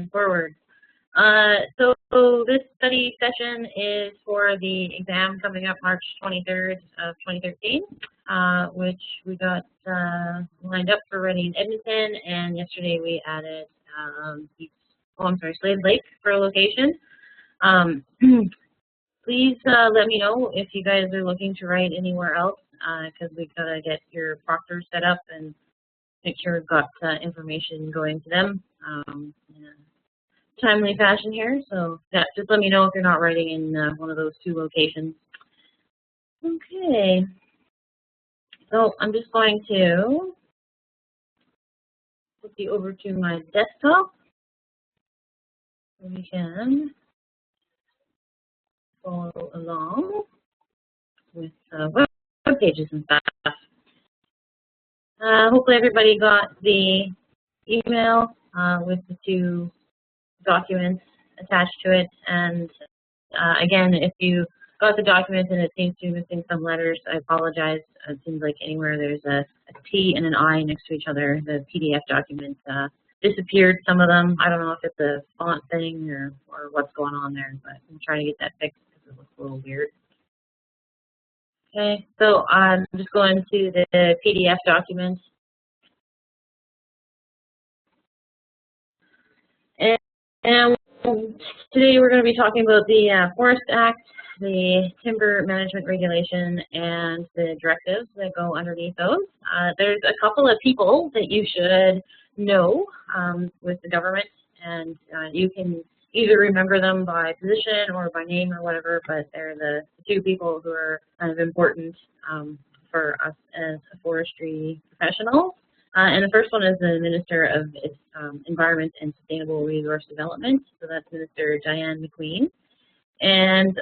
forward. So this study session is for the exam coming up March 23rd of 2013, which we got lined up for Reading and Edmonton, and yesterday we added Slade Lake for a location. Please let me know if you guys are looking to write anywhere else, because we've got to get your proctor set up and make sure we've got information going to them in a timely fashion here. So yeah, just let me know if you're not writing in one of those two locations. Okay, so I'm just going to flip you over to my desktop so we can follow along with web pages and stuff. Hopefully everybody got the email with the two documents attached to it. And again, if you got the document and it seems to be missing some letters, I apologize. It seems like anywhere there's a T and an I next to each other, the PDF document disappeared, some of them. I don't know if it's a font thing or what's going on there, but I'm trying to get that fixed because it looks a little weird. Okay, so I'm just going to the PDF document. And today we're going to be talking about the Forest Act, the Timber Management Regulation, and the directives that go underneath those. There's a couple of people that you should know with the government, and you can either remember them by position or by name or whatever, but they're the two people who are kind of important for us as forestry professionals. And the first one is the Minister of Environment and Sustainable Resource Development. So that's Minister Diane McQueen. And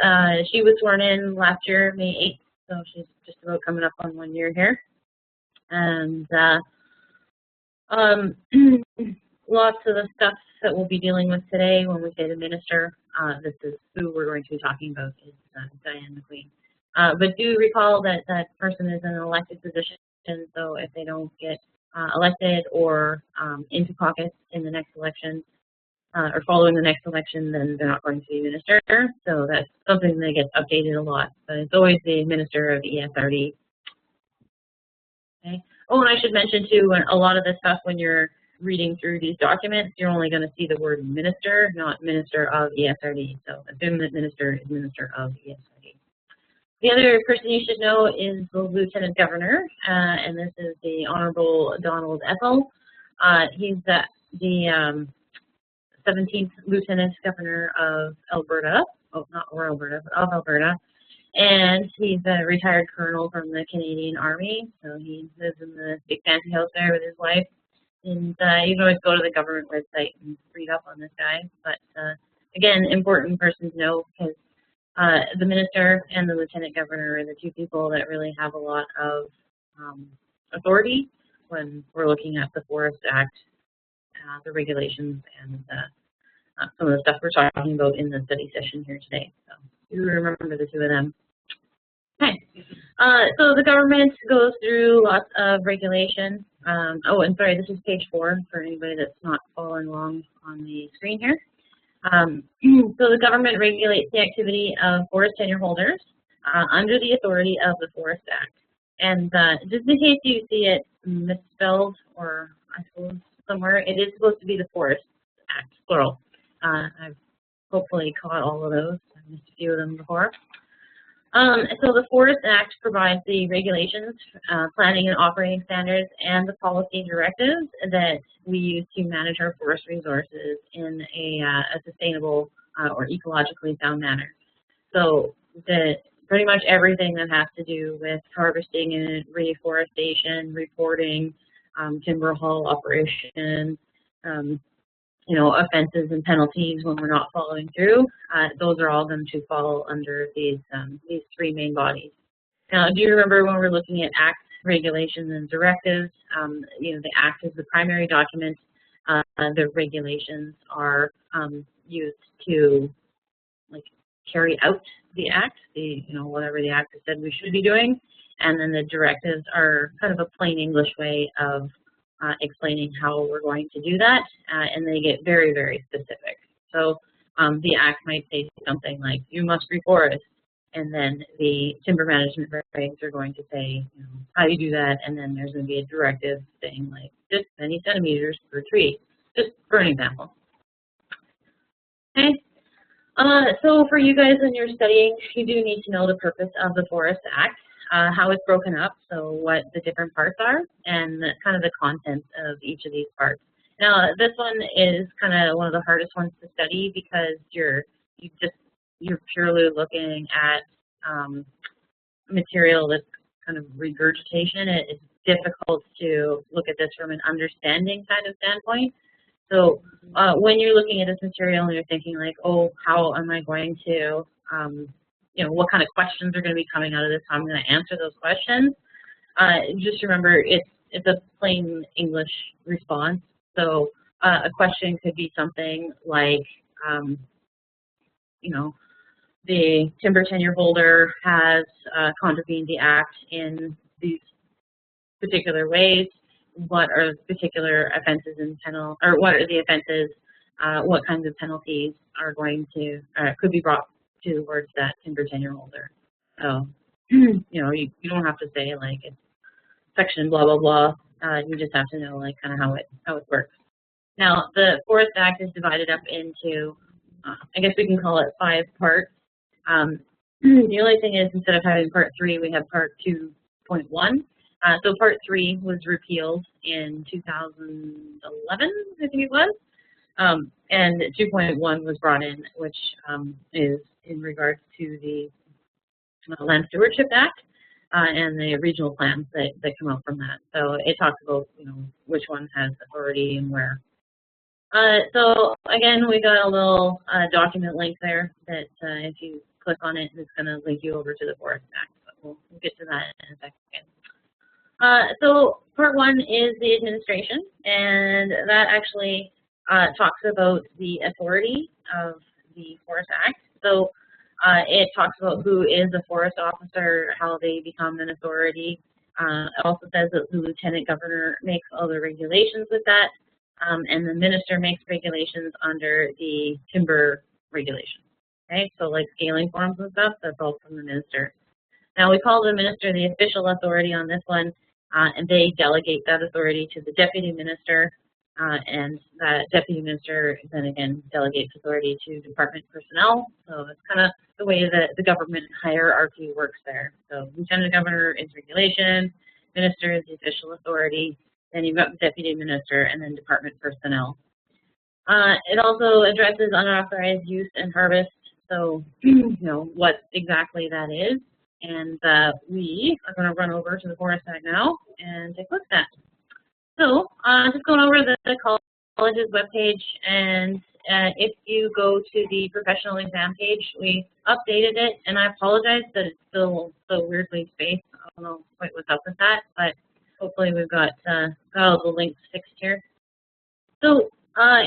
she was sworn in last year, May 8th, so she's just about coming up on 1 year here. And lots of the stuff that we'll be dealing with today when we say the minister, this is who we're going to be talking about, is Diane McQueen. But do recall that that person is in an elected position, so if they don't get elected or into caucus in the next election or following the next election, then they're not going to be minister. So that's something that gets updated a lot. But it's always the minister of ESRD. Okay. Oh, and I should mention too, a lot of this stuff when you're reading through these documents, you're only going to see the word minister, not minister of ESRD. So assume that minister is minister of ESRD. The other person you should know is the Lieutenant Governor, and this is the Honorable Donald Ethel. He's the 17th Lieutenant Governor of Alberta, oh, not Alberta, but of Alberta, and he's a retired colonel from the Canadian Army, so he lives in the big fancy house there with his wife. And you can always go to the government website and read up on this guy. But again, important person to know because the minister and the lieutenant governor are the two people that really have a lot of authority when we're looking at the Forest Act, the regulations, and some of the stuff we're talking about in the study session here today. So do remember the two of them. Okay, so the government goes through lots of regulation. Oh, and sorry, this is page 4 for anybody that's not following along on the screen here. So the government regulates the activity of forest tenure holders under the authority of the Forest Act. And just in case you see it misspelled, or I suppose somewhere, it is supposed to be the Forest Act, plural. I've hopefully caught all of those. I missed a few of them before. So the Forest Act provides the regulations, planning and operating standards, and the policy directives that we use to manage our forest resources in a sustainable or ecologically sound manner. So pretty much everything that has to do with harvesting and reforestation, reporting, timber haul operation, you know, offenses and penalties when we're not following through, those are all going to fall under these three main bodies. Now, do you remember when we're looking at acts, regulations, and directives? You know, the act is the primary document. The regulations are used to carry out the act, whatever the act has said we should be doing, and then the directives are kind of a plain English way of explaining how we're going to do that, and they get very, very specific. So the Act might say something like, you must reforest, and then the timber management regs are going to say, you know, how you do that, and then there's going to be a directive saying like this many centimeters per tree, just for an example. Okay. So for you guys when you're studying, you do need to know the purpose of the Forest Act, how it's broken up, so what the different parts are, and kind of the contents of each of these parts. Now this one is kind of one of the hardest ones to study because you're purely looking at material that's kind of regurgitation. It's difficult to look at this from an understanding kind of standpoint. So when you're looking at this material and you're thinking like, oh, how am I going to, you know, what kind of questions are going to be coming out of this? How I'm going to answer those questions. Just remember, it's a plain English response. So a question could be something like, you know, the timber tenure holder has contravened the Act in these particular ways. What are particular offenses in penal, or what are the offenses? What kinds of penalties are going to could be brought towards that timber tenure holder? So you know, you don't have to say like it's section blah blah blah. You just have to know like kind of how it works. Now the Forest Act is divided up into I guess we can call it 5 parts. The only thing is instead of having part 3, we have part 2.1. So part 3 was repealed in 2011, I think it was, and 2.1 was brought in, which is in regards to the Land Stewardship Act and the regional plans that come out from that. So it talks about, you know, which one has authority and where. So again, we got a little document link there that if you click on it, it's going to link you over to the Forest Act. But we'll get to that in a second. So part 1 is the administration, and that actually talks about the authority of the Forest Act. So it talks about who is a forest officer, how they become an authority. It also says that the lieutenant governor makes all the regulations with that, and the minister makes regulations under the timber regulations. Okay, so like scaling forms and stuff, that's all from the minister. Now we call the minister the official authority on this one. And they delegate that authority to the deputy minister, and that deputy minister then again delegates authority to department personnel. So it's kind of the way that the government hierarchy works there. So lieutenant governor is regulation, minister is the official authority, then you've got the deputy minister, and then department personnel. It also addresses unauthorized use and harvest. So you know what exactly that is. And we are going to run over to the Forest Act now and take a look at that. So just going over the college's webpage, and if you go to the professional exam page, we updated it, and I apologize that it's still so weirdly spaced. I don't know quite what's up with that, but hopefully we've got all the links fixed here. So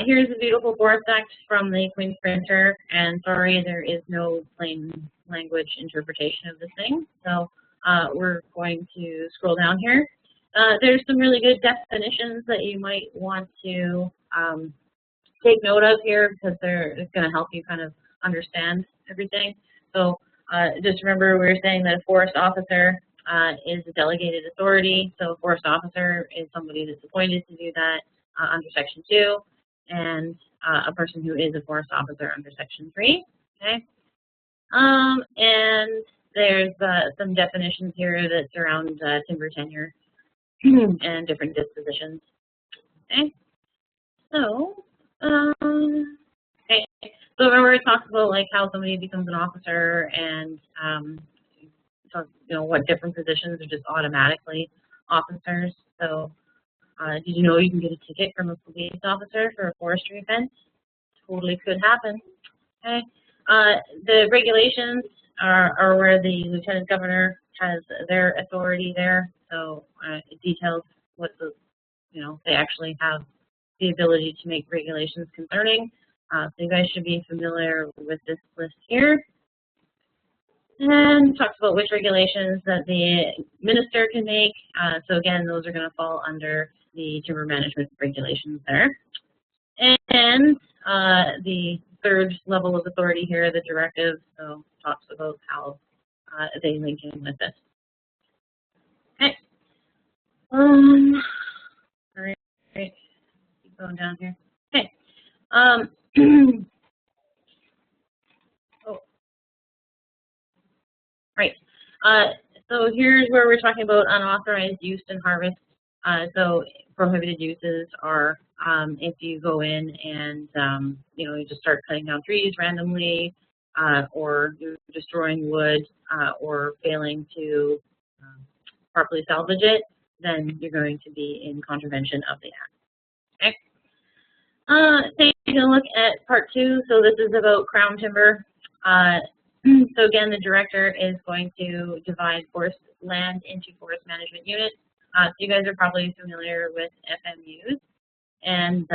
here's a beautiful Forest Act from the Queen's printer, and sorry, there is no plain language interpretation of this thing. So we're going to scroll down here. There's some really good definitions that you might want to take note of here because it's going to help you kind of understand everything. So just remember we were saying that a forest officer is a delegated authority. So a forest officer is somebody that's appointed to do that under Section 2, and a person who is a forest officer under Section 3. Okay. And there's some definitions here that surround timber tenure and different dispositions. Okay, so okay, so remember it talks about like how somebody becomes an officer, and you know what different positions are just automatically officers. So did you know you can get a ticket from a police officer for a forestry offense? Totally could happen. Okay. The regulations are where the lieutenant governor has their authority there. So it details what they actually have the ability to make regulations concerning. So you guys should be familiar with this list here. And talks about which regulations that the minister can make. So again, those are going to fall under the timber management regulations there. And the third level of authority here, the directive, so talks about how they link in with this. Okay. All right. Keep going down here. Okay. Oh. Right. So here's where we're talking about unauthorized use and harvest. So prohibited uses are if you go in and you just start cutting down trees randomly, or you're destroying wood, or failing to properly salvage it, then you're going to be in contravention of the act. Okay. Taking a look at part 2. So this is about crown timber. So again, the director is going to divide forest land into forest management units. So you guys are probably familiar with FMUs, and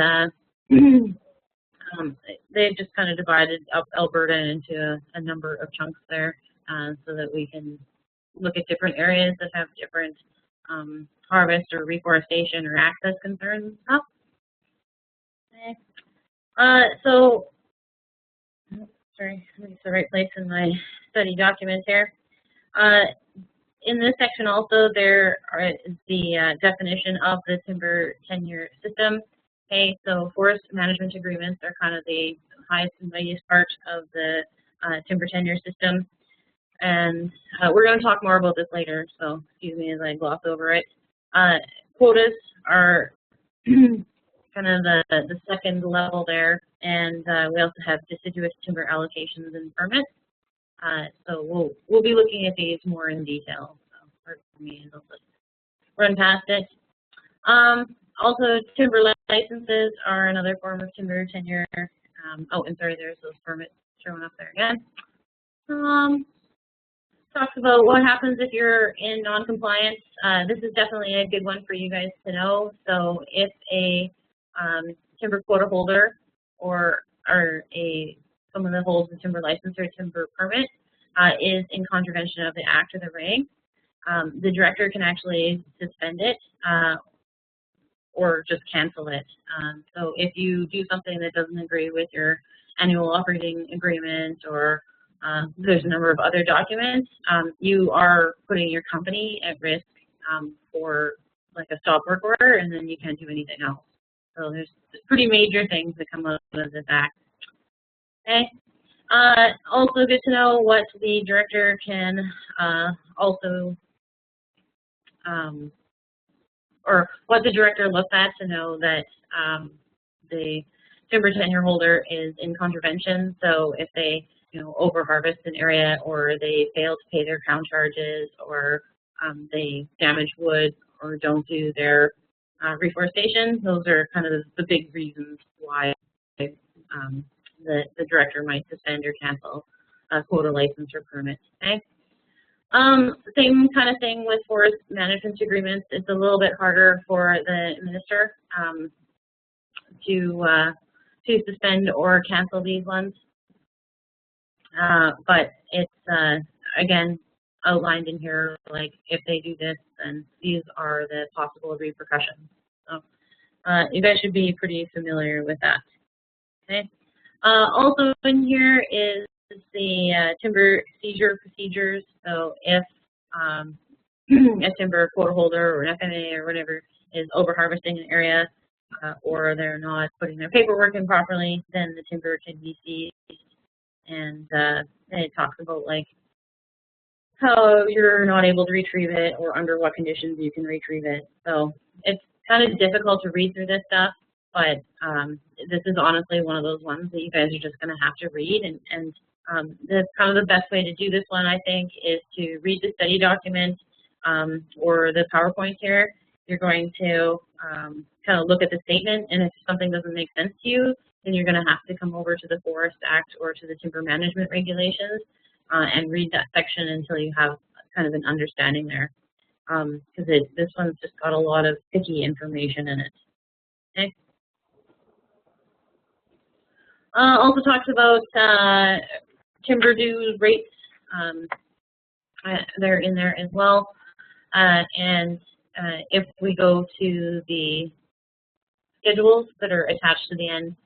they've just kind of divided up Alberta into a number of chunks there, so that we can look at different areas that have different harvest or reforestation or access concerns and stuff. Okay. So, sorry, I think it's the right place in my study document here. In this section also, there is the definition of the timber tenure system. Okay, so forest management agreements are kind of the highest and mightiest part of the timber tenure system. And we're going to talk more about this later, so excuse me as I gloss over it. Quotas are kind of the second level there, and we also have deciduous timber allocations and permits. So we'll be looking at these more in detail. So for me, I'll just run past it. Also, timber licenses are another form of timber tenure. Oh, and sorry, there's those permits showing up there again. Talks about what happens if you're in non-compliance. This is definitely a good one for you guys to know. So if a timber quota holder or someone that holds a timber license or timber permit is in contravention of the act or the reg, the director can actually suspend it or just cancel it. So if you do something that doesn't agree with your annual operating agreement, or there's a number of other documents, you are putting your company at risk for like a stop work order, and then you can't do anything else. So there's pretty major things that come out of this act. Okay. Also good to know what the director can also, or what the director looks at to know that the timber tenure holder is in contravention. So if they over harvest an area, or they fail to pay their crown charges, or they damage wood, or don't do their reforestation, those are kind of the big reasons why the director might suspend or cancel a quota license or permit. Okay. Same kind of thing with forest management agreements. It's a little bit harder for the minister to suspend or cancel these ones, but it's again outlined in here. Like if they do this, then these are the possible repercussions. So you guys should be pretty familiar with that. Okay. Also in here is the timber seizure procedures. So if a timber quota holder or an FMA or whatever is over harvesting an area, or they're not putting their paperwork in properly, then the timber can be seized. And it talks about like how you're not able to retrieve it, or under what conditions you can retrieve it. So it's kind of difficult to read through this stuff, but this is honestly one of those ones that you guys are just going to have to read. And the kind of the best way to do this one, I think, is to read the study document or the PowerPoint here. You're going to kind of look at the statement, and if something doesn't make sense to you, then you're going to have to come over to the Forest Act or to the Timber Management Regulations and read that section until you have kind of an understanding there, because this one's just got a lot of picky information in it. Okay. Also talks about timber dues rates. They're in there as well, and if we go to the schedules that are attached to the end,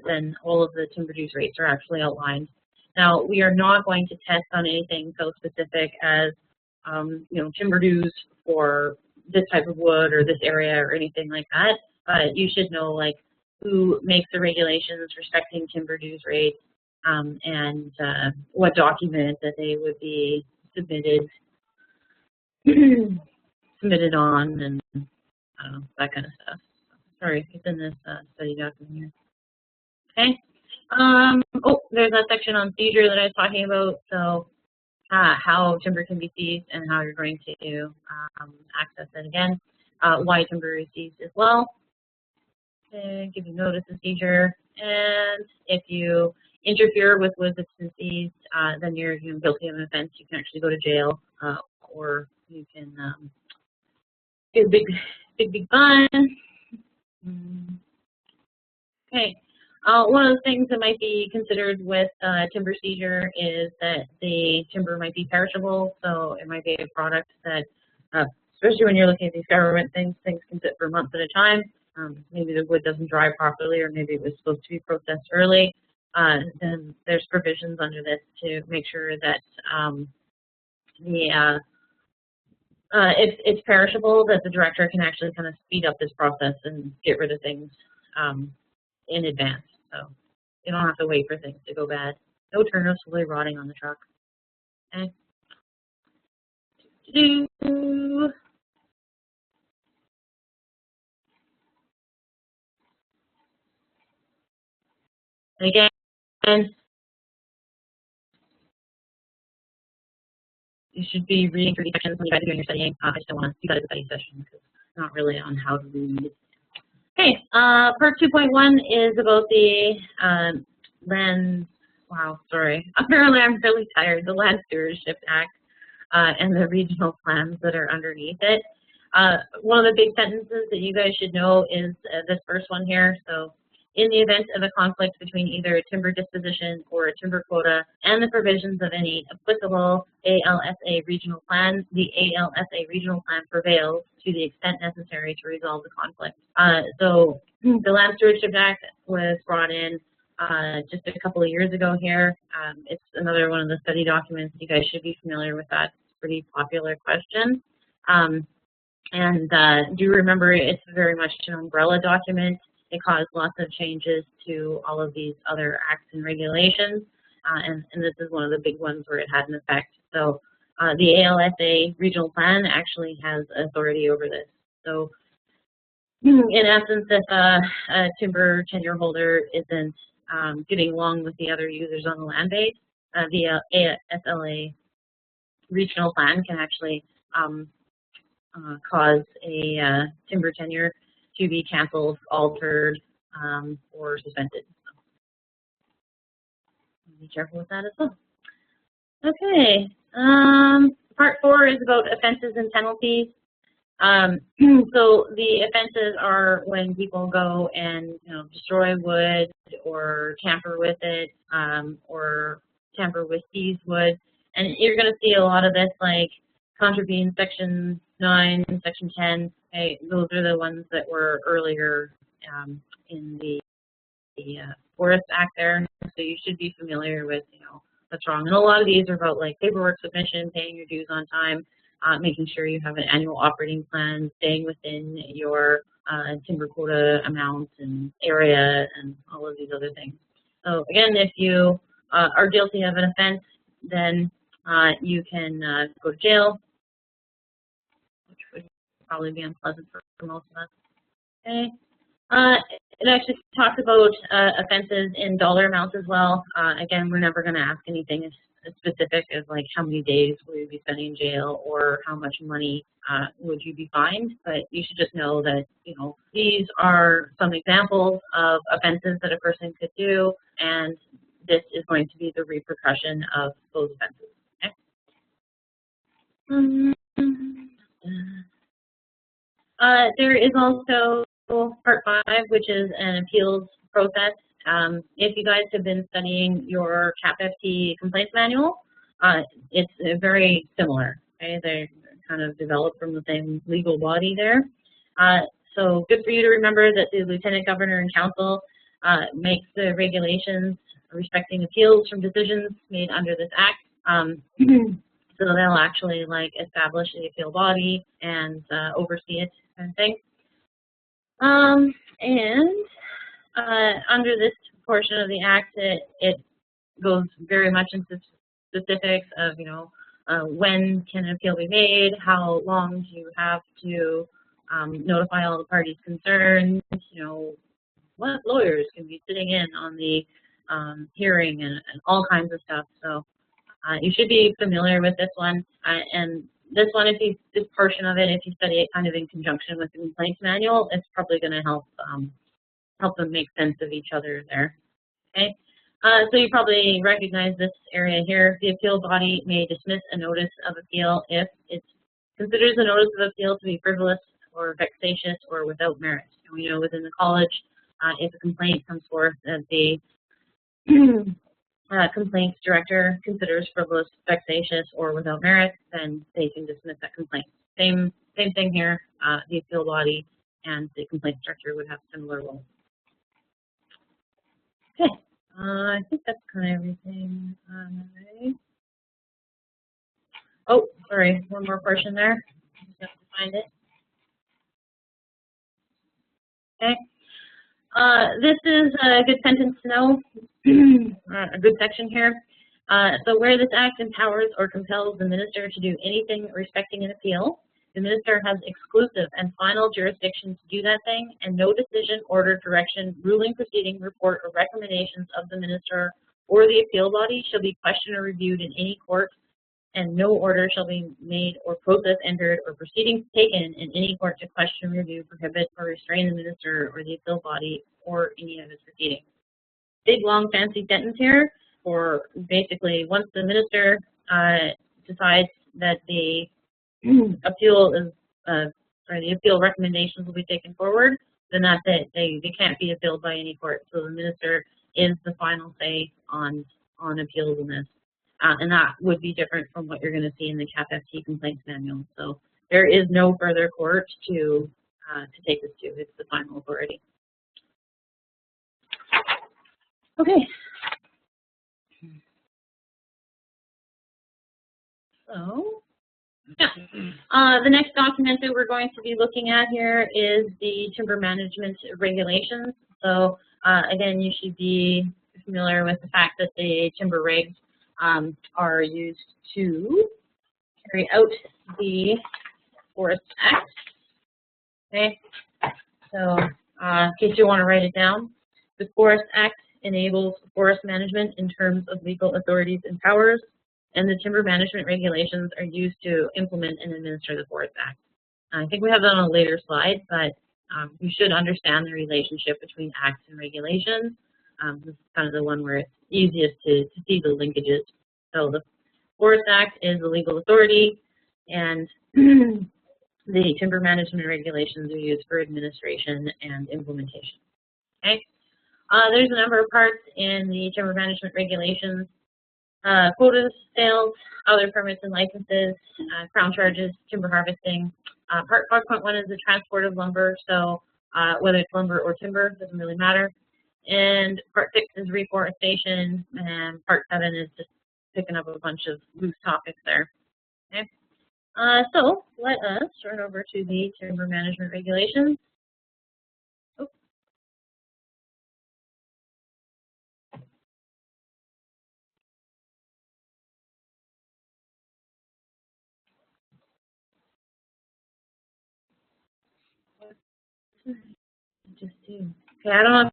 then all of the timber dues rates are actually outlined. Now, we are not going to test on anything so specific as, timber dues for this type of wood or this area or anything like that. But you should know, like, who makes the regulations respecting timber dues rates and what document that they would be submitted submitted on, and that kind of stuff. Sorry, it's in this study document here. Okay. Oh, there's that section on seizure that I was talking about. So how timber can be seized and how you're going to access it again. Why timber is seized as well. Okay, give you notice of seizure. And if you interfere with wood that's been seized, then you're guilty of an offense. You can actually go to jail, or you can get a big fine. Okay. One of the things that might be considered with timber seizure is that the timber might be perishable, so it might be a product that, especially when you're looking at these government things can sit for months at a time. Maybe the wood doesn't dry properly, or maybe it was supposed to be processed early. Then there's provisions under this to make sure that if it's perishable, that the director can actually kind of speed up this process and get rid of things in advance. So you don't have to wait for things to go bad. No turnips slowly rotting on the truck. Okay. Again, you should be reading through these sections when you guys are doing your studying. I just don't want to do that as a study session because it's not really on how to read. Okay, part 2.1 is about the land. Wow, sorry. Apparently, I'm really tired. The Land Stewardship Act and the regional plans that are underneath it. One of the big sentences that you guys should know is this first one here. So, in the event of a conflict between either a timber disposition or a timber quota and the provisions of any applicable ALSA regional plan, the ALSA regional plan prevails to the extent necessary to resolve the conflict. So the Land Stewardship Act was brought in just a couple of years ago here. It's another one of the study documents. You guys should be familiar with that. It's a pretty popular question. And do remember, it's very much an umbrella document. It caused lots of changes to all of these other acts and regulations, and this is one of the big ones where it had an effect. So the ALSA regional plan actually has authority over this. So in essence, if a timber tenure holder isn't getting along with the other users on the land base, the ASLA regional plan can actually cause a timber tenure to be canceled, altered, or suspended. So be careful with that as well. Okay, part 4 is about offenses and penalties. So the offenses are when people go and destroy wood or tamper with it, or tamper with seized wood, and you're going to see a lot of this, like contravene section 9, section 10. Okay, those are the ones that were earlier in the Forest Act there, so you should be familiar with what's wrong. And a lot of these are about like paperwork submission, paying your dues on time, making sure you have an annual operating plan, staying within your timber quota amount and area, and all of these other things. So again, if you are guilty of an offense, then you can go to jail, which would probably be unpleasant for most of us. Okay. It actually talks about offenses in dollar amounts as well. Again, we're never going to ask anything as specific as like how many days will you be spending in jail or how much money would you be fined, but you should just know that these are some examples of offenses that a person could do, and this is going to be the repercussion of those offenses. Okay. There is also part 5, which is an appeals process. If you guys have been studying your CAPFT complaints manual, it's very similar. Okay? They're kind of develop from the same legal body there. So good for you to remember that the Lieutenant Governor and Council makes the regulations respecting appeals from decisions made under this act. So they'll actually like establish the appeal body and oversee it kind of thing. Under this portion of the act, it goes very much into specifics of, when can an appeal be made, how long do you have to notify all the parties concerned, what lawyers can be sitting in on the hearing and all kinds of stuff. So you should be familiar with this one. And this one, this portion of it, if you study it kind of in conjunction with the complaints manual, it's probably going to help them make sense of each other there. Okay. So you probably recognize this area here. The appeal body may dismiss a notice of appeal if it considers the notice of appeal to be frivolous or vexatious or without merit. And we know within the college, if a complaint comes forth that the complaints director considers frivolous, vexatious, or without merit, then they can dismiss that complaint. Same thing here. The appeal body and the complaints director would have similar roles. Okay. I think that's kind of everything. Oh, sorry, one more portion there. Just have to find it. Okay. This is a good sentence to know, a good section here. So where this act empowers or compels the minister to do anything respecting an appeal, the minister has exclusive and final jurisdiction to do that thing, and no decision, order, direction, ruling, proceeding, report, or recommendations of the minister or the appeal body shall be questioned or reviewed in any court, and no order shall be made or process entered or proceedings taken in any court to question, review, prohibit, or restrain the minister or the appeal body or any of its proceedings. Big, long, fancy sentence here, or basically once the minister decides that the appeal is, or the appeal recommendations will be taken forward, then that's it. They can't be appealed by any court. So the minister is the final say on appeals in this. And that would be different from what you're going to see in the CAPFT complaints manual. So there is no further court to take this to. It's the final authority. Okay. So, yeah. The next document that we're going to be looking at here is the timber management regulations. So again, you should be familiar with the fact that the timber regs are used to carry out the Forest Act. Okay, so in case you want to write it down, the Forest Act enables forest management in terms of legal authorities and powers, and the timber management regulations are used to implement and administer the Forest Act. I think we have that on a later slide, but you should understand the relationship between acts and regulations. This is kind of the one where it's easiest to see the linkages. So the Forest Act is the legal authority, and the timber management regulations are used for administration and implementation. Okay. There's a number of parts in the timber management regulations. Quotas, sales, other permits and licenses, crown charges, timber harvesting. Part 5.1 is the transport of lumber, so whether it's lumber or timber, doesn't really matter. And Part 6 is reforestation, and Part 7 is just picking up a bunch of loose topics there. Okay. So let us turn over to the timber management regulations. Oh. Just do. Okay, I don't know.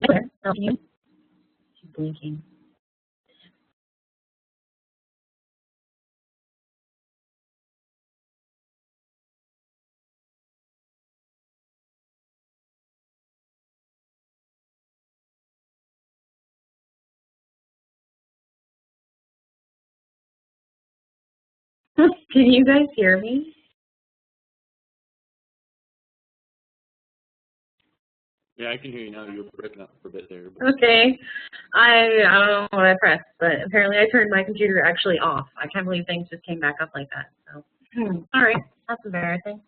Help you? She's blinking. Can you guys hear me? Yeah, I can hear you now. You were breaking up for a bit there. But... Okay. I don't know what I pressed, but apparently I turned my computer actually off. I can't believe things just came back up like that. So, all right, that's embarrassing.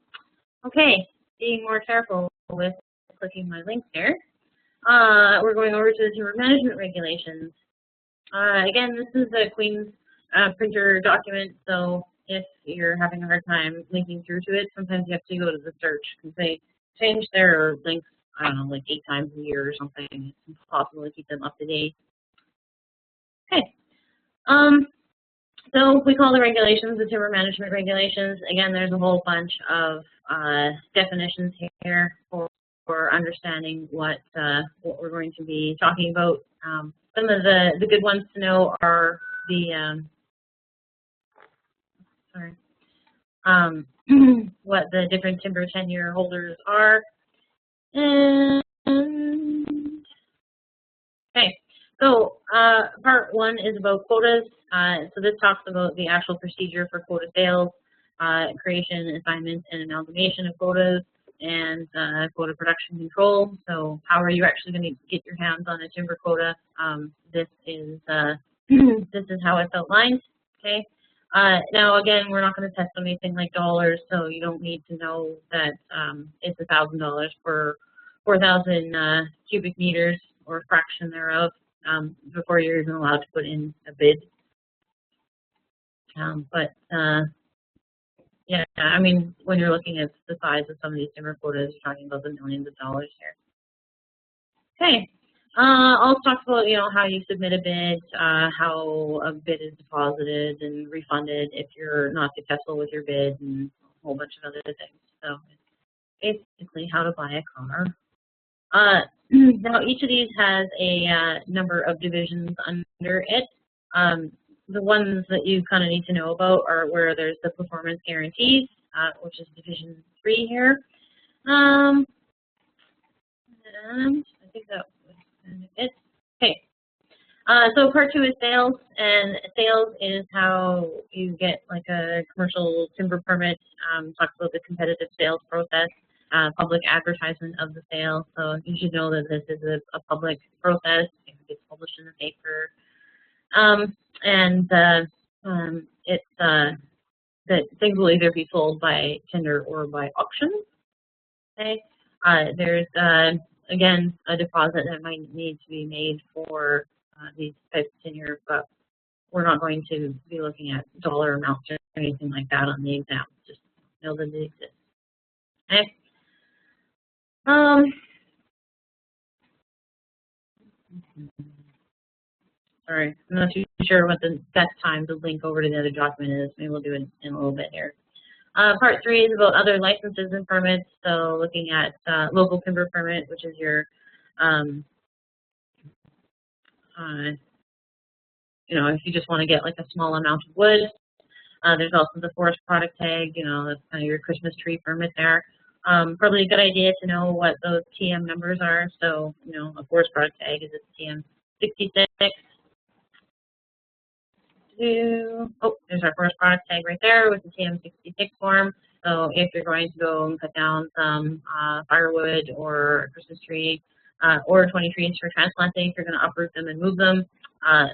Okay, being more careful with clicking my link here. We're going over to the timber management regulations. Again, this is the Queen's printer document, so if you're having a hard time linking through to it, sometimes you have to go to the search because they change their links, I don't know, like 8 times a year or something. It's impossible to keep them up to date. Okay. So we call the regulations the timber management regulations. Again, there's a whole bunch of definitions here for understanding what we're going to be talking about. Some of the good ones to know are the what the different timber tenure holders are. And okay, so part 1 is about quotas. So this talks about the actual procedure for quota sales, creation, assignment, and amalgamation of quotas, and quota production control. So how are you actually going to get your hands on a timber quota? This is this is how it's outlined. Okay. Now again, we're not going to test on anything like dollars, so you don't need to know that it's $1,000 for 4,000 cubic meters or a fraction thereof before you're even allowed to put in a bid. Yeah, I mean, when you're looking at the size of some of these timber quotas, you're talking about the millions of dollars here. Okay, I'll talk about, you know, how you submit a bid, how a bid is deposited and refunded if you're not successful with your bid, and a whole bunch of other things. So it's basically how to buy a car. Now each of these has a number of divisions under it. The ones that you kind of need to know about are where there's the performance guarantees, which is division 3 here. And I think that was kind of it. Okay. So part 2 is sales, and sales is how you get like a commercial timber permit. Talks about the competitive sales process, public advertisement of the sale. So you should know that this is a public process. It gets published in the paper. It's that things will either be sold by tender or by auction. Okay. There's again a deposit that might need to be made for these types of tenure, but we're not going to be looking at dollar amounts or anything like that on the exam. Just know that it exists. Okay. Sorry, I'm not too sure what the best time to link over to the other document is. Maybe we'll do it in a little bit here. Part 3 is about other licenses and permits. So looking at local timber permit, which is your, you know, if you just want to get like a small amount of wood. There's also the forest product tag. You know, that's kind of your Christmas tree permit there. Probably a good idea to know what those TM numbers are. So, you know, a forest product tag is a TM 66. Oh, there's our first product tag right there with the TM66 form. So if you're going to go and cut down some firewood or a Christmas tree or 20 trees for transplanting, if you're going to uproot them and move them,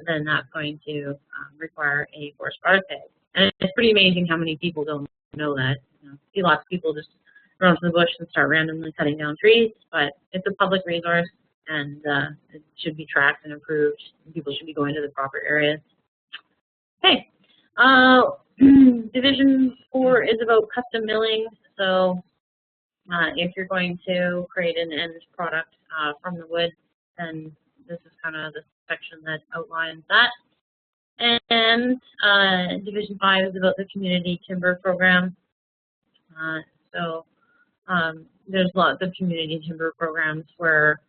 then that's going to require a forest product tag. And it's pretty amazing how many people don't know that. You know, see lots of people just run to the bush and start randomly cutting down trees, but it's a public resource and it should be tracked and improved. People should be going to the proper areas. Okay, division 4 is about custom milling. So if you're going to create an end product from the wood, then this is kind of the section that outlines that. And division 5 is about the community timber program. There's lots of community timber programs where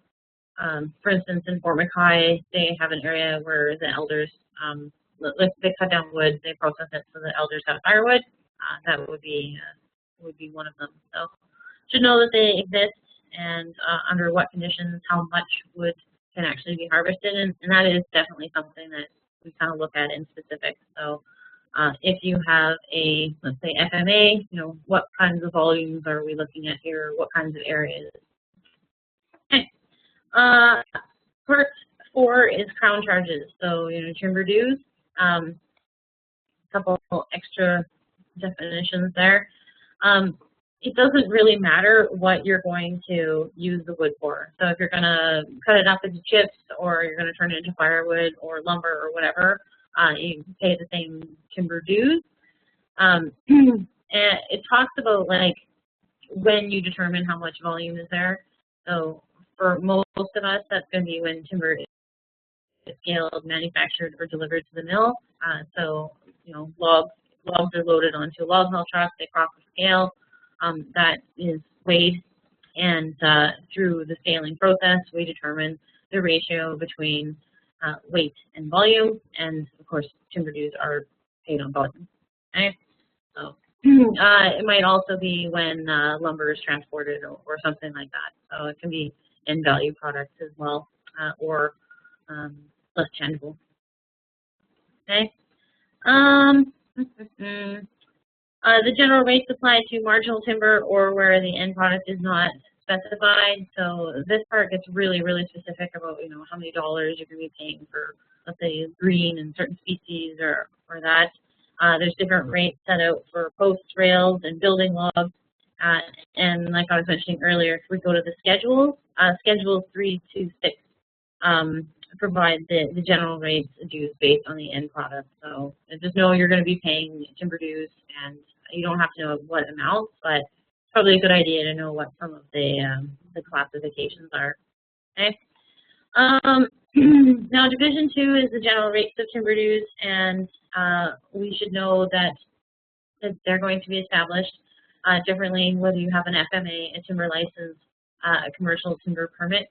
For instance, in Fort McKay, they have an area where the elders, they cut down wood, they process it so the elders have firewood. That would be one of them. So should know that they exist and under what conditions, how much wood can actually be harvested, and that is definitely something that we kind of look at in specific. So if you have a, let's say, FMA, what kinds of volumes are we looking at here? What kinds of areas? Okay. Part 4 is crown charges. So, timber dues. A couple extra definitions there. It doesn't really matter what you're going to use the wood for. So if you're going to cut it up into chips or you're going to turn it into firewood or lumber or whatever, you pay the same timber dues. And it talks about like when you determine how much volume is there. So for most of us, that's going to be when timber is scaled, manufactured, or delivered to the mill. So logs are loaded onto a log haul truck, they cross the scale. That is weighed, and through the scaling process, we determine the ratio between weight and volume, and of course, timber dues are paid on volume. Okay, so it might also be when lumber is transported or something like that. So it can be end value products as well, or less tangible. Okay. The general rates apply to marginal timber or where the end product is not specified. So this part gets really, really specific about, how many dollars you're going to be paying for, let's say, green and certain species or that. There's different rates set out for posts, rails, and building logs. And like I was mentioning earlier, if we go to the schedules, schedules 3 to 6 provide the general rates dues based on the end product. So just know you're going to be paying timber dues, and you don't have to know what amount, but it's probably a good idea to know what some of the classifications are. Okay. Now, Division 2 is the general rates of timber dues, and we should know that they're going to be established differently whether you have an FMA, a timber license, a commercial timber permit,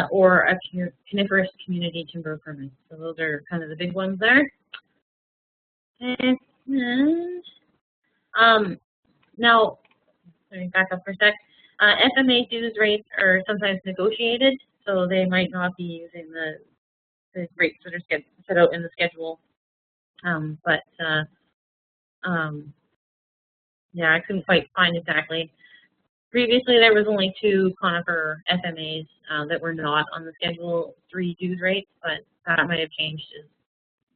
or a coniferous community timber permit. So those are kind of the big ones there. And now, let me back up for a sec. FMA dues rates are sometimes negotiated, so they might not be using the rates that are set out in the schedule. Yeah, I couldn't quite find exactly. Previously, there was only 2 conifer FMAs that were not on the Schedule 3 dues rates, but that might have changed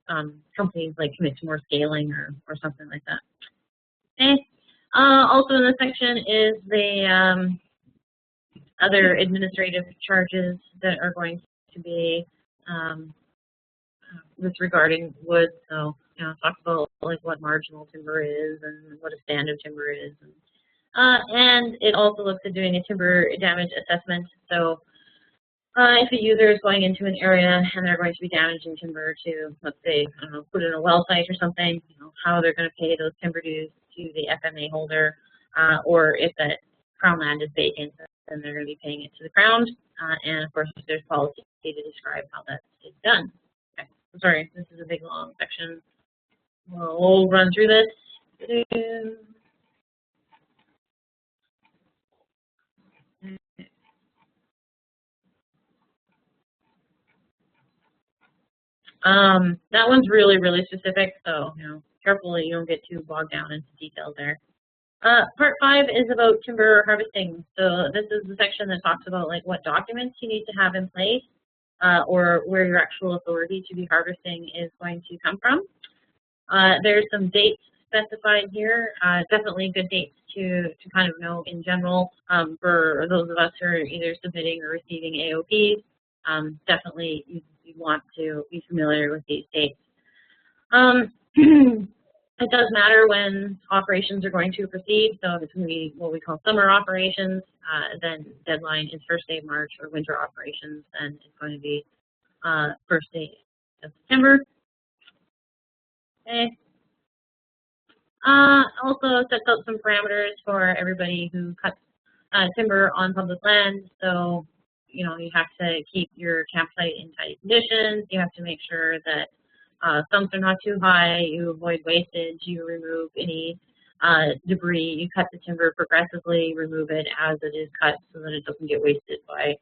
as companies like commit to more scaling or something like that. Okay. Also in this section is the other administrative charges that are going to be regarding wood. So, talk about like what marginal timber is and what a stand of timber is. And it also looks at doing a timber damage assessment. So if a user is going into an area and they're going to be damaging timber to, let's say, I don't know, put in a well site or something, how they're going to pay those timber dues to the FMA holder, or if that crown land is vacant, then they're going to be paying it to the crown. And of course, there's policy to describe how that is done. Okay, sorry, this is a big long section. We'll run through this. That one's really, really specific, so carefully you don't get too bogged down into detail there. Part 5 is about timber harvesting. So this is the section that talks about like what documents you need to have in place, or where your actual authority to be harvesting is going to come from. There's some dates specified here. Definitely good dates to kind of know in general for those of us who are either submitting or receiving AOPs. Definitely you want to be familiar with these dates. It does matter when operations are going to proceed. So if it's going to be what we call summer operations, then deadline is first day of March, or winter operations, then it's going to be first day of September. Okay. Also sets out some parameters for everybody who cuts timber on public land. So you have to keep your campsite in tight conditions. You have to make sure that stumps are not too high. You avoid wastage. You remove any debris. You cut the timber progressively, remove it as it is cut so that it doesn't get wasted by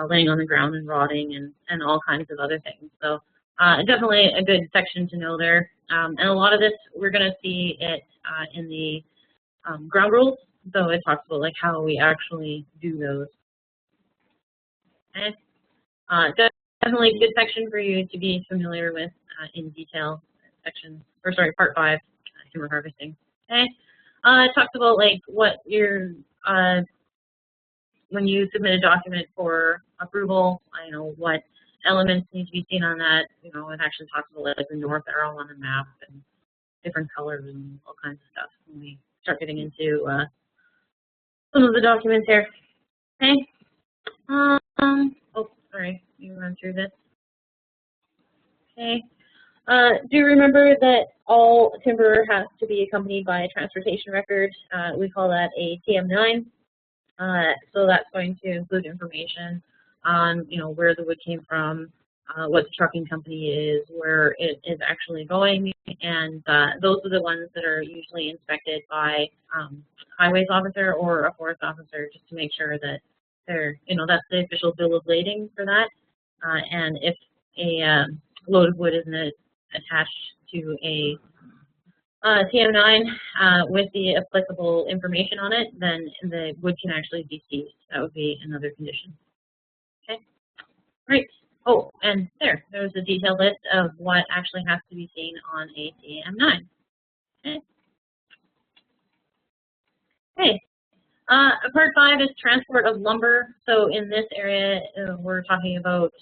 laying on the ground and rotting and all kinds of other things. So definitely a good section to know there. And a lot of this, we're going to see it in the ground rules. So it talks about like how we actually do those. Okay. Definitely a good section for you to be familiar with in detail. Part 5, timber harvesting. Okay. It talks about like what your when you submit a document for approval, what elements need to be seen on that. It actually talks about like the north arrow on the map and different colors and all kinds of stuff when we start getting into some of the documents here. Okay. Oh, sorry, you run through this. Okay. Do remember that all timber has to be accompanied by a transportation record. We call that a TM9. So that's going to include information on, where the wood came from, what the trucking company is, where it is actually going, and those are the ones that are usually inspected by highways officer or a forest officer, just to make sure that they're, that's the official bill of lading for that. And if a load of wood isn't attached to a TM9 with the applicable information on it, then the wood can actually be seized. That would be another condition. Okay, great. Oh, and there's a detailed list of what actually has to be seen on a TM9. Okay. Okay. Part 5 is transport of lumber. So in this area, we're talking about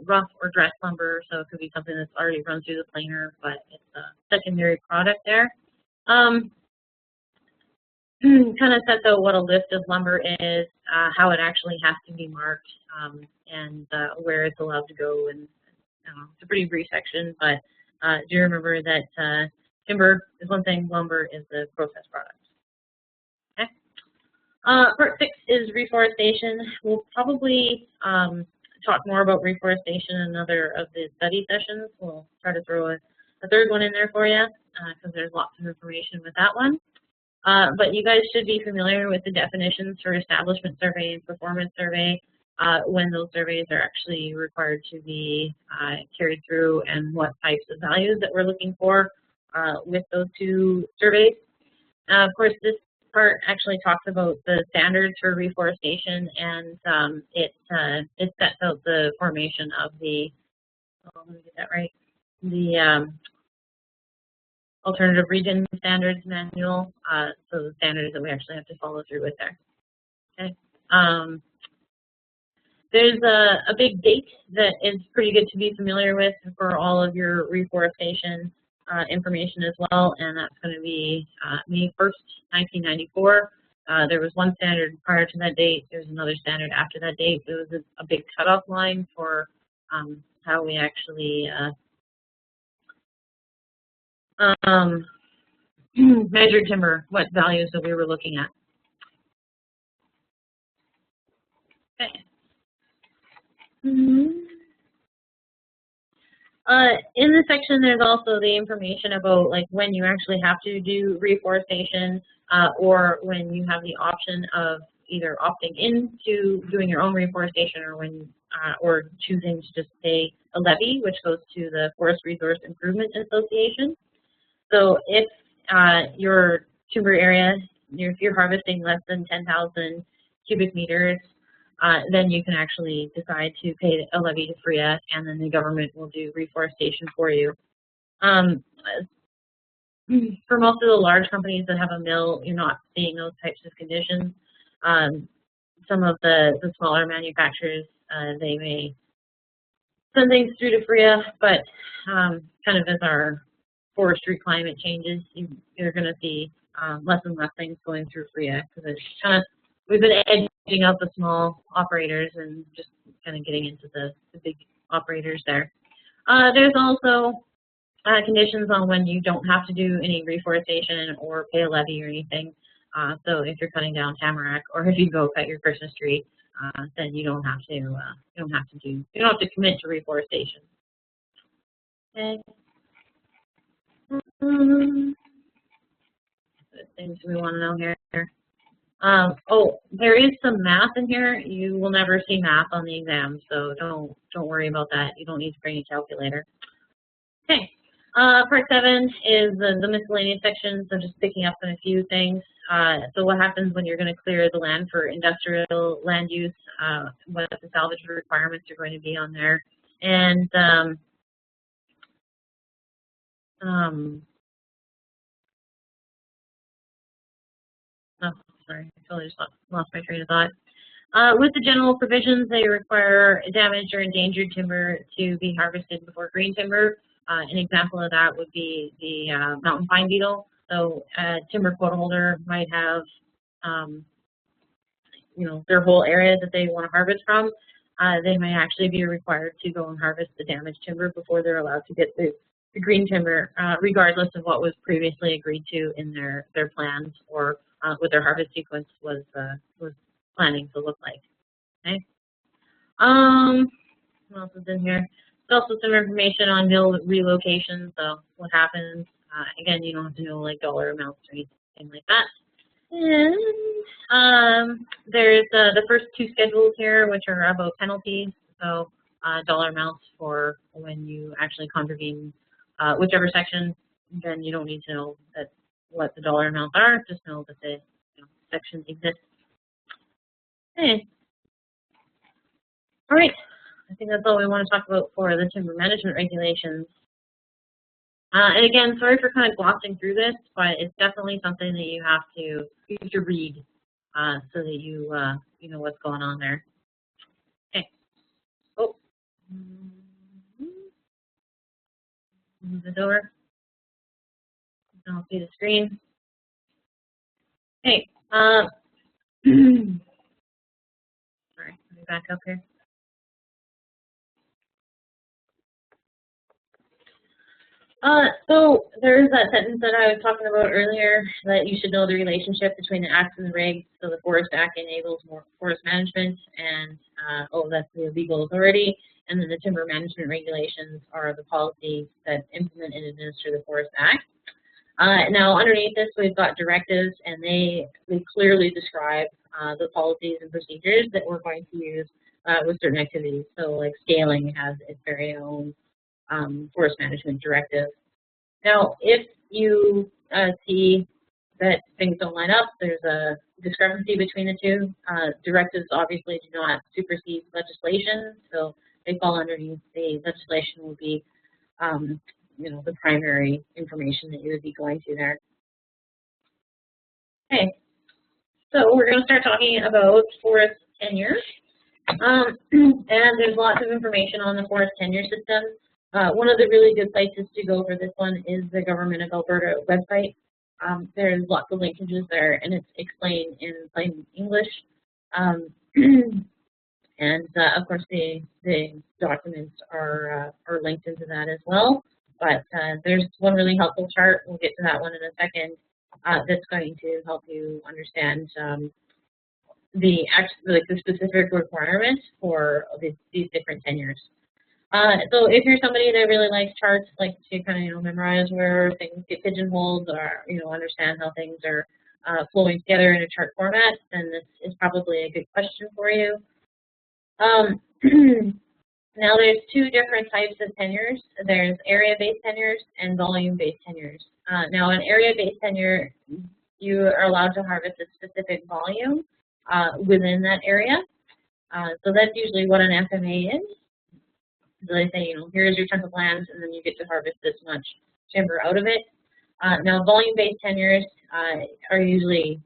rough or dressed lumber. So it could be something that's already run through the planer, but it's a secondary product there. Kind of sets out what a list of lumber is, how it actually has to be marked, and where it's allowed to go. And it's a pretty brief section, but do remember that timber is one thing, lumber is the processed product. Okay. Part 6 is reforestation. We'll probably talk more about reforestation in another of the study sessions. We'll try to throw a third one in there for you because there's lots of information with that one. But you guys should be familiar with the definitions for establishment survey and performance survey when those surveys are actually required to be carried through, and what types of values that we're looking for with those two surveys. Of course, this part actually talks about the standards for reforestation, and it sets out the formation of the, let me get that right, the Alternative Region Standards Manual, so the standards that we actually have to follow through with there. Okay. There's a big date that is pretty good to be familiar with for all of your reforestation information as well, and that's going to be May 1st, 1994. There was one standard prior to that date. There's another standard after that date. There was a big cutoff line for how we actually measured timber, what values that we were looking at. Okay. In this section, there's also the information about like when you actually have to do reforestation, or when you have the option of either opting into doing your own reforestation, or when or choosing to just pay a levy, which goes to the Forest Resource Improvement Association. So if your timber area, if you're harvesting less than 10,000 cubic meters, then you can actually decide to pay a levy to FRIA, and then the government will do reforestation for you. For most of the large companies that have a mill, you're not seeing those types of conditions. Some of the smaller manufacturers, they may send things through to FRIA, but kind of as our forestry climate changes, you're going to see less and less things going through FRIA, because it's kind of, we've been edging out the small operators and just kind of getting into the big operators there. There's also conditions on when you don't have to do any reforestation or pay a levy or anything. So if you're cutting down tamarack, or if you go cut your Christmas tree, then you don't have to commit to reforestation. Okay. Things we want to know here. Oh, there is some math in here. You will never see math on the exam, so don't worry about that. You don't need to bring a calculator. Okay. Part 7 is the miscellaneous section, so just picking up on a few things. So what happens when you're going to clear the land for industrial land use, what the salvage requirements are going to be on there, and oh, sorry, I totally just lost my train of thought. With the general provisions, they require damaged or endangered timber to be harvested before green timber. An example of that would be the mountain pine beetle. So a timber quota holder might have, their whole area that they want to harvest from. They may actually be required to go and harvest the damaged timber before they're allowed to get the green timber, regardless of what was previously agreed to in their plans or what their harvest sequence was planning to look like. Okay. What else is in here? There's also some information on mill relocation. So what happens? Again, you don't have to know like dollar amounts or anything like that. And there's the first 2 schedules here, which are about penalties. So dollar amounts for when you actually contravene whichever section. Then you don't need to know what the dollar amounts are. Just know that the section exists. Okay. All right. I think that's all we want to talk about for the timber management regulations. And again, sorry for kind of glossing through this, but it's definitely something that you have to read so that you know what's going on there. Okay. Oh. Move this over. I'll see the screen. Okay. Sorry, let me back up here. So there's that sentence that I was talking about earlier, that you should know the relationship between the acts and the regs. So the Forest Act enables more forest management, and that's the legal authority. And then the timber management regulations are the policies that implement and administer the Forest Act. Now underneath this, we've got directives, and they clearly describe the policies and procedures that we're going to use with certain activities. So like scaling has its very own forest management directive. Now, if you see that things don't line up, there's a discrepancy between the two. Directives obviously do not supersede legislation, so they fall underneath the legislation will be, the primary information that you would be going to there. Okay, so we're going to start talking about forest tenure. And there's lots of information on the forest tenure system. One of the really good places to go for this one is the Government of Alberta website. There's lots of linkages there, and it's explained in plain English. And of course, the documents are linked into that as well. But there's one really helpful chart. We'll get to that one in a second. That's going to help you understand the specific requirements for these different tenures. So if you're somebody that really likes charts, like to kind of memorize where things get pigeonholed, or understand how things are flowing together in a chart format, then this is probably a good question for you. Now there's 2 different types of tenures. There's area-based tenures and volume-based tenures. Now an area-based tenure, you are allowed to harvest a specific volume within that area. So that's usually what an FMA is. So they say, here's your chunk of land, and then you get to harvest this much timber out of it. Now, volume-based tenures are usually,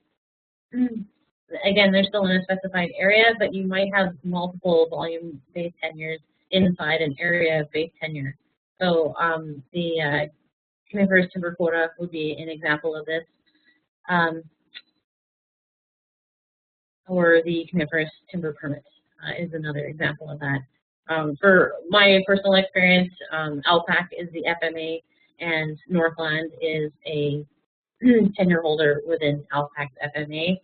again, they're still in a specified area, but you might have multiple volume-based tenures inside an area-based tenure. So the coniferous timber quota would be an example of this, or the coniferous timber permit is another example of that. For my personal experience, LPAC is the FMA, and Northland is a tenure holder within LPAC's FMA.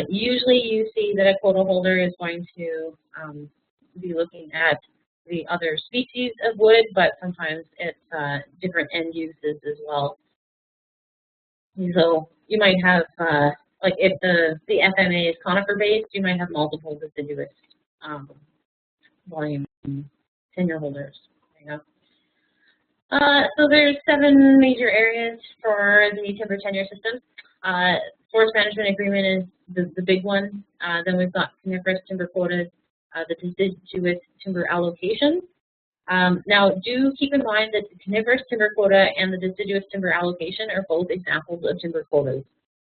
Usually you see that a quota holder is going to be looking at the other species of wood, but sometimes it's different end uses as well. So you might have, like if the FMA is conifer based, you might have multiple deciduous volume tenure holders. There you go. So there's 7 major areas for the timber tenure system. Forest management agreement is the big one. Then we've got coniferous timber quotas, the deciduous timber allocation. Now, do keep in mind that the coniferous timber quota and the deciduous timber allocation are both examples of timber quotas.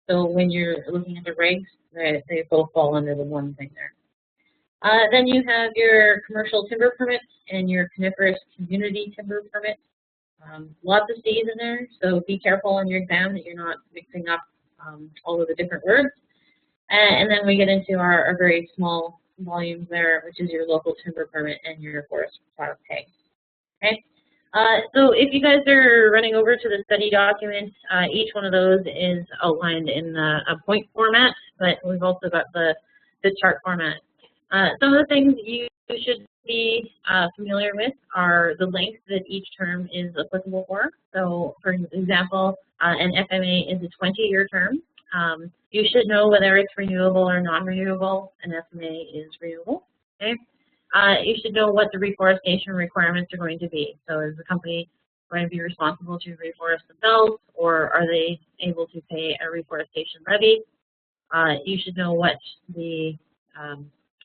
So when you're looking at the regs, they both fall under the one thing there. Then you have your commercial timber permits and your coniferous community timber permits. Lots of C's in there, so be careful on your exam that you're not mixing up all of the different words. And then we get into our very small volumes there, which is your local timber permit and your forest product tag. Okay. So if you guys are running over to the study document, each one of those is outlined in a point format, but we've also got the chart format. Some of the things you should be familiar with are the length that each term is applicable for. So, for example, an FMA is a 20-year term. You should know whether it's renewable or non-renewable. An FMA is renewable. Okay. You should know what the reforestation requirements are going to be. So, is the company going to be responsible to reforest themselves, or are they able to pay a reforestation levy? You should know what the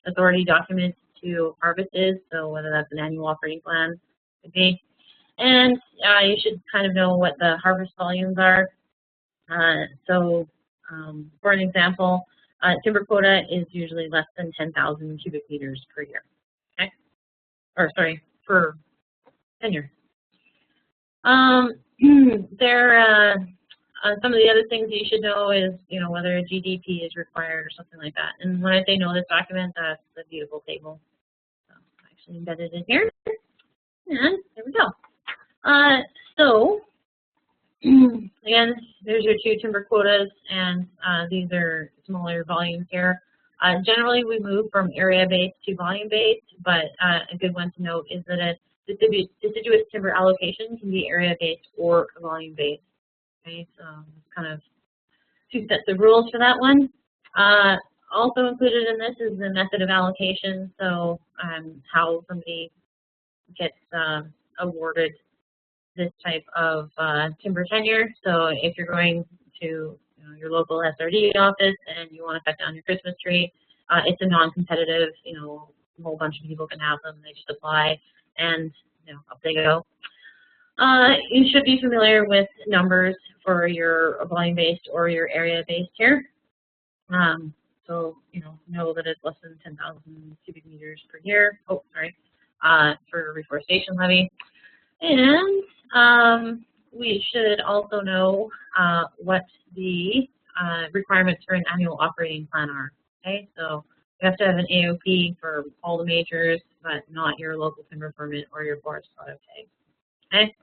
authority document to harvest is, so whether that's an annual operating plan could be. And you should kind of know what the harvest volumes are. For an example, timber quota is usually less than 10,000 cubic meters per year. Okay, or sorry, per tenure. Some of the other things you should know is, whether a GDP is required or something like that. And when I say know this document, that's the beautiful table. So I actually embedded it here. And there we go. Again, there's your 2 timber quotas, and these are smaller volumes here. Generally, we move from area-based to volume-based, but a good one to note is that a deciduous timber allocation can be area-based or volume-based. Okay, so kind of 2 sets of rules for that one. Also included in this is the method of allocation, so how somebody gets awarded this type of timber tenure. So if you're going to your local SRD office and you want to cut down your Christmas tree, it's a non-competitive, a whole bunch of people can have them, they just apply, and up they go. You should be familiar with numbers for your volume-based or your area-based here. So, know that it's less than 10,000 cubic meters per year. Oh, sorry, for reforestation levy. And we should also know what the requirements for an annual operating plan are. Okay, so you have to have an AOP for all the majors, but not your local timber permit or your forest product tag. Okay.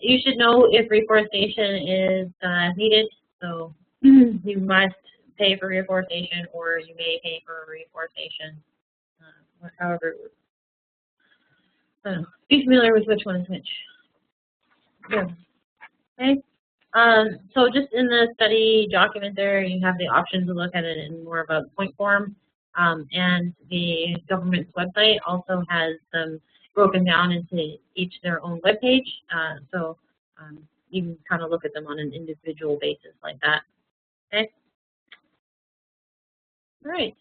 You should know if reforestation is needed, so you must pay for reforestation, or you may pay for reforestation, however it works. So be familiar with which one is which. Yeah. Okay. So just in the study document there, you have the option to look at it in more of a point form, and the government's website also has them broken down into each their own web page, so you can kind of look at them on an individual basis like that. Okay. All right.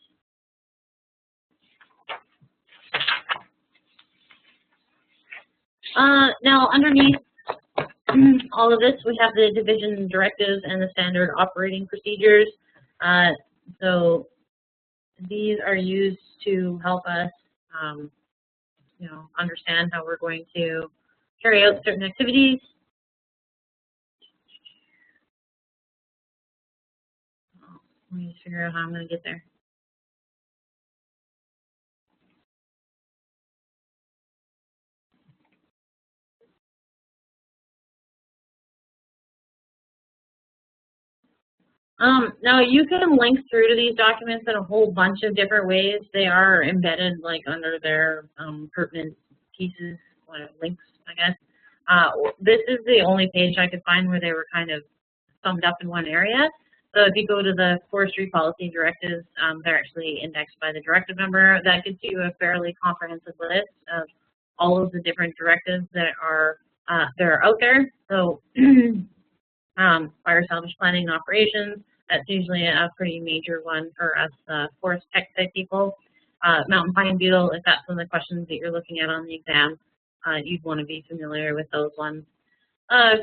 Now underneath all of this, we have the division directives and the standard operating procedures. So these are used to help us, understand how we're going to carry out certain activities. Let me just figure out how I'm going to get there. Now you can link through to these documents in a whole bunch of different ways. They are embedded like under their pertinent pieces, links, I guess. This is the only page I could find where they were kind of summed up in one area. So if you go to the forestry policy directives, they're actually indexed by the directive number. That gives you a fairly comprehensive list of all of the different directives that are out there. So fire salvage planning and operations, that's usually a pretty major one for us forest tech type people. Mountain pine beetle, if that's one of the questions that you're looking at on the exam, you'd want to be familiar with those ones.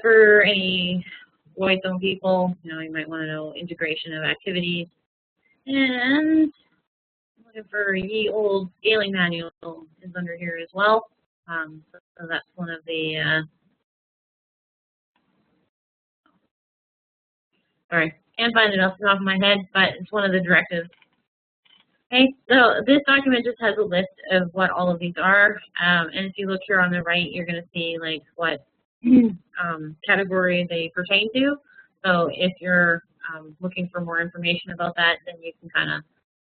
For any white zone people, you might want to know integration of activities. And looking for ye old scaling manual is under here as well. So that's one of the sorry, can't find it off the top of my head, but it's one of the directives. Okay, so this document just has a list of what all of these are, and if you look here on the right, you're going to see like what category they pertain to. So if you're looking for more information about that, then you can kind of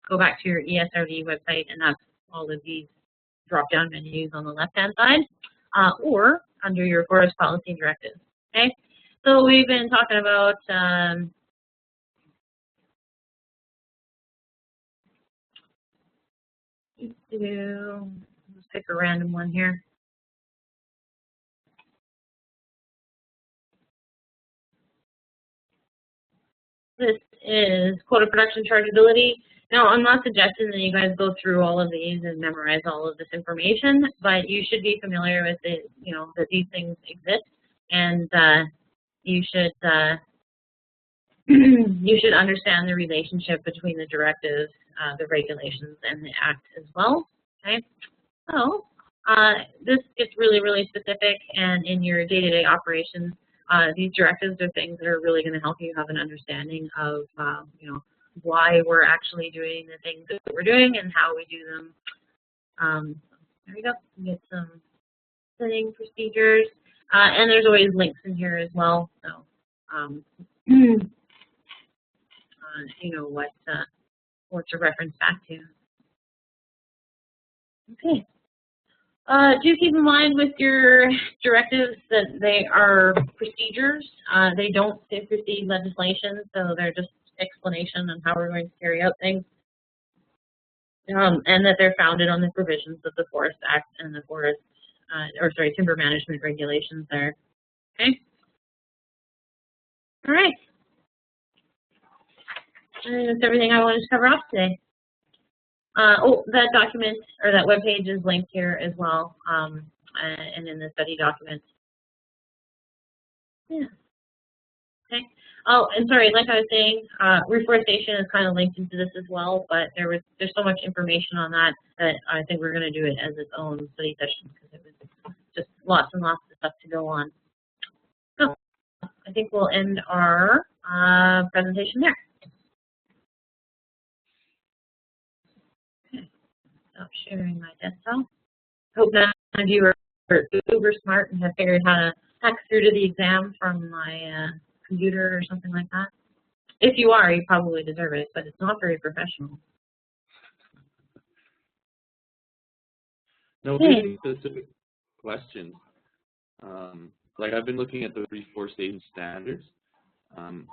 go back to your ESRD website, and that's all of these drop-down menus on the left-hand side, or under your forest policy directives. Okay, so we've been talking about let's pick a random one here. This is quota production chargeability. Now, I'm not suggesting that you guys go through all of these and memorize all of this information, but you should be familiar with it, that these things exist, and you should you should understand the relationship between the directives, the regulations, and the act as well. Okay, so this gets really, really specific, and in your day-to-day operations, these directives are things that are really going to help you have an understanding of, why we're actually doing the things that we're doing and how we do them. There we go. You get some setting procedures, and there's always links in here as well. So, you know what to reference back to. Okay. Do keep in mind with your directives that they are procedures. They don't supersede legislation, so they're just explanation on how we're going to carry out things, and that they're founded on the provisions of the Forest Act and the timber management regulations there. Okay. All right. And that's everything I wanted to cover off today. That document or that web page is linked here as well, and in the study document. Yeah. Okay. Oh, and sorry, like I was saying, reforestation is kind of linked into this as well, but there's so much information on that I think we're going to do it as its own study session because it was just lots and lots of stuff to go on. So I think we'll end our presentation there. Okay. Stop sharing my desktop. Hope none of you are uber smart and have figured how to hack through to the exam from my computer or something like that. If you are, you probably deserve it, but it's not very professional. No, really specific questions. Like I've been looking at the reforestation standards. Can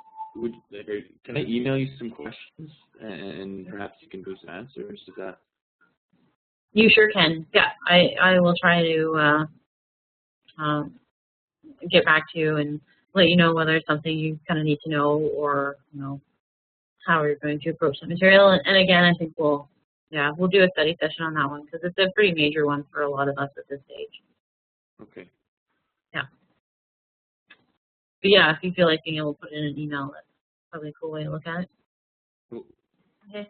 I email you some questions and perhaps you can post answers? Is that? You sure can. Yeah, I will try to get back to you and let you know whether it's something you kind of need to know or how you're going to approach the material. And again, I think we'll do a study session on that one because it's a pretty major one for a lot of us at this stage. Okay. Yeah. But yeah, if you feel like being able to put it in an email, that's probably a cool way to look at it. Cool. Okay.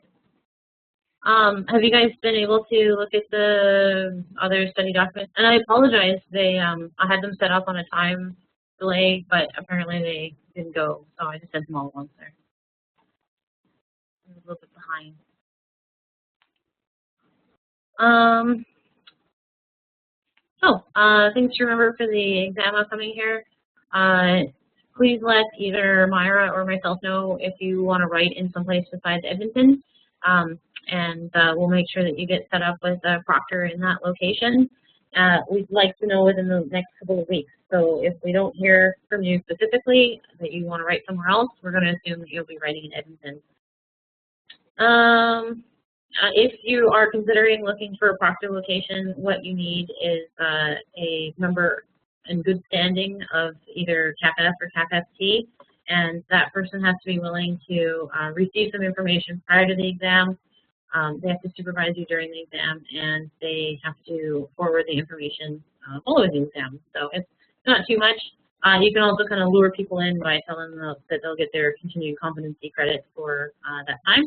Have you guys been able to look at the other study documents? And I apologize, I had them set up on a time delay, but apparently they didn't go, so I just sent them all at once there. I'm a little bit behind. Things to remember for the exam upcoming here. please let either Myra or myself know if you want to write in someplace besides Edmonton, and we'll make sure that you get set up with a proctor in that location. We'd like to know within the next couple of weeks. So if we don't hear from you specifically that you want to write somewhere else, we're going to assume that you'll be writing in Edmonton. If you are considering looking for a proctor location, what you need is a member in good standing of either CAPF or CAPFT, and that person has to be willing to receive some information prior to the exam. They have to supervise you during the exam, and they have to forward the information following the exam. So it's not too much. You can also kind of lure people in by telling them that they'll get their continued competency credit for that time.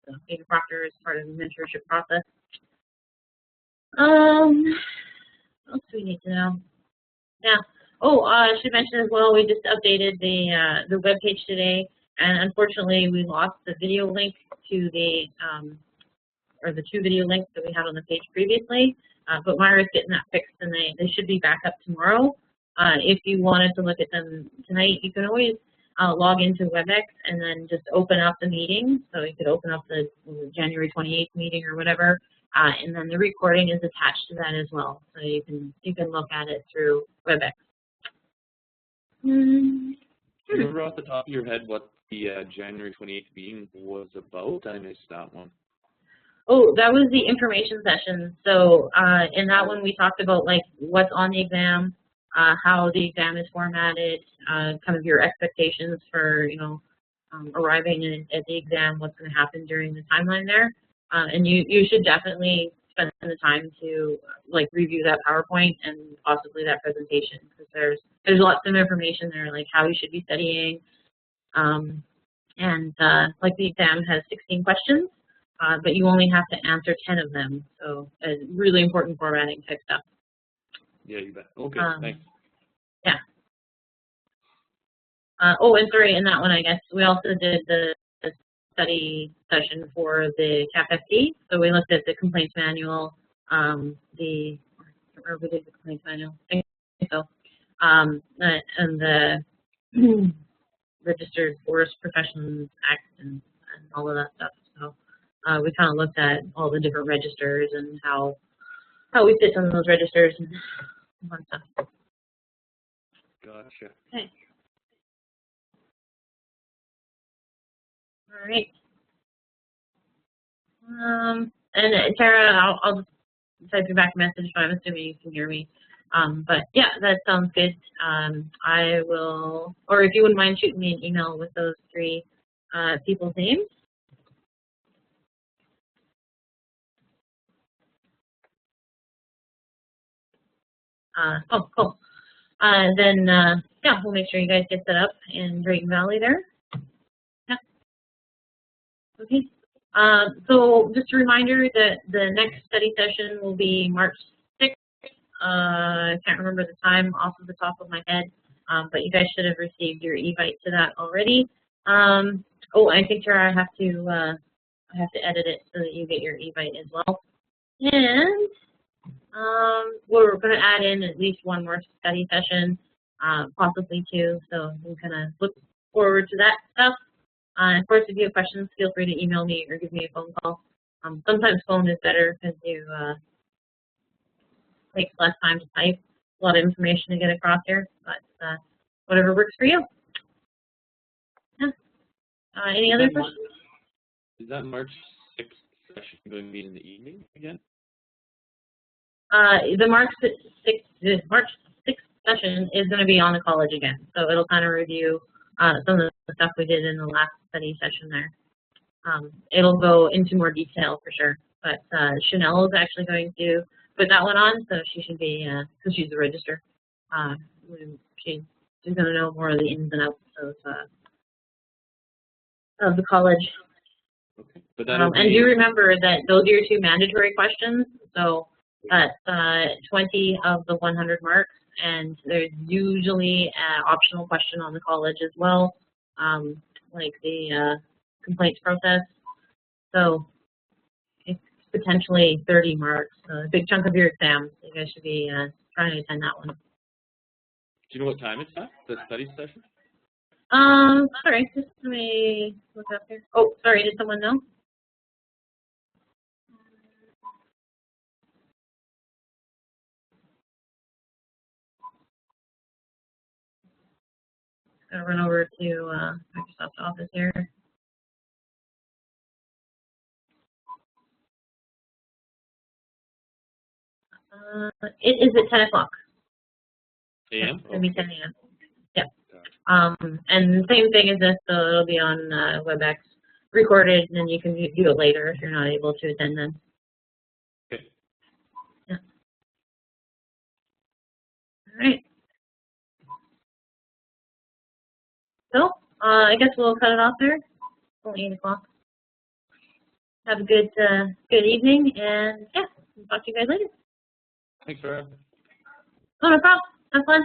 So being a proctor is part of the mentorship process. What else do we need to know? Yeah. Oh, I should mention as well, we just updated the web page today, and unfortunately we lost the video link to the or the 2 video links that we had on the page previously. But Myra's getting that fixed, and they should be back up tomorrow. If you wanted to look at them tonight, you can always log into WebEx and then just open up the meeting. So you could open up the January 28th meeting or whatever, and then the recording is attached to that as well. So you can look at it through WebEx. Do you remember off the top of your head what the January 28th meeting was about? I missed that one. Oh, that was the information session. So in that one, we talked about like what's on the exam, how the exam is formatted, kind of your expectations for arriving at the exam, what's going to happen during the timeline there, and you should definitely spend the time to like review that PowerPoint and possibly that presentation, because there's lots of information there, like how you should be studying, and like the exam has 16 questions. But you only have to answer 10 of them, so really important formatting type stuff. Yeah, you bet. Okay, thanks. Yeah. Oh, and sorry, in that one, I guess we also did the study session for the CAPFT. So we looked at the complaints manual, or we did the complaints manual, I think so, and the Registered Forest Professions Act and all of that stuff. So. We kind of looked at all the different registers and how we fit on those registers and fun stuff. Gotcha. Okay. All right. And Tara, I'll just type you back a message, but I'm assuming you can hear me. But yeah, that sounds good. I will, or if you wouldn't mind shooting me an email with those 3 people's names. Oh, cool. Then, yeah, we'll make sure you guys get set up in Drayton Valley there. Yeah. Okay. So just a reminder that the next study session will be March 6th. I can't remember the time off of the top of my head, but you guys should have received your e-bite to that already. Oh, I think, Tara, I have to edit it so that you get your e-bite as well. And we're going to add in at least 1 more study session, possibly 2, so we kind of look forward to that stuff. Of course, if you have questions, feel free to email me or give me a phone call. Sometimes phone is better because you takes less time to type, a lot of information to get across here, but whatever works for you. Yeah. Any other questions? Is that March 6th session going to be in the evening again? The March 6th session is going to be on the college again, so it'll kind of review some of the stuff we did in the last study session there. It'll go into more detail for sure, but Chanel is actually going to put that one on, so she should be, because she's the registrar, she's going to know more of the ins and outs of the college. Okay. But and do remember that those are your 2 mandatory questions, so that's 20 of the 100 marks, and there's usually an optional question on the college as well, like the complaints process. So it's potentially 30 marks, a big chunk of your exam. So you guys should be trying to attend that one. Do you know what time it's at, the study session? Sorry, just let me look up here. Oh, sorry, did someone know? Gonna run over to Microsoft Office here. It is at 10 o'clock. AM? It's gonna be 10 a.m. Yep. And same thing as this, so it'll be on WebEx recorded, and then you can do it later if you're not able to attend then. Okay. Yeah. All right. So I guess we'll cut it off there. It's only 8 o'clock. Have a good evening, and yeah, we'll talk to you guys later. Thanks, Sarah. Oh, no problem. Have fun.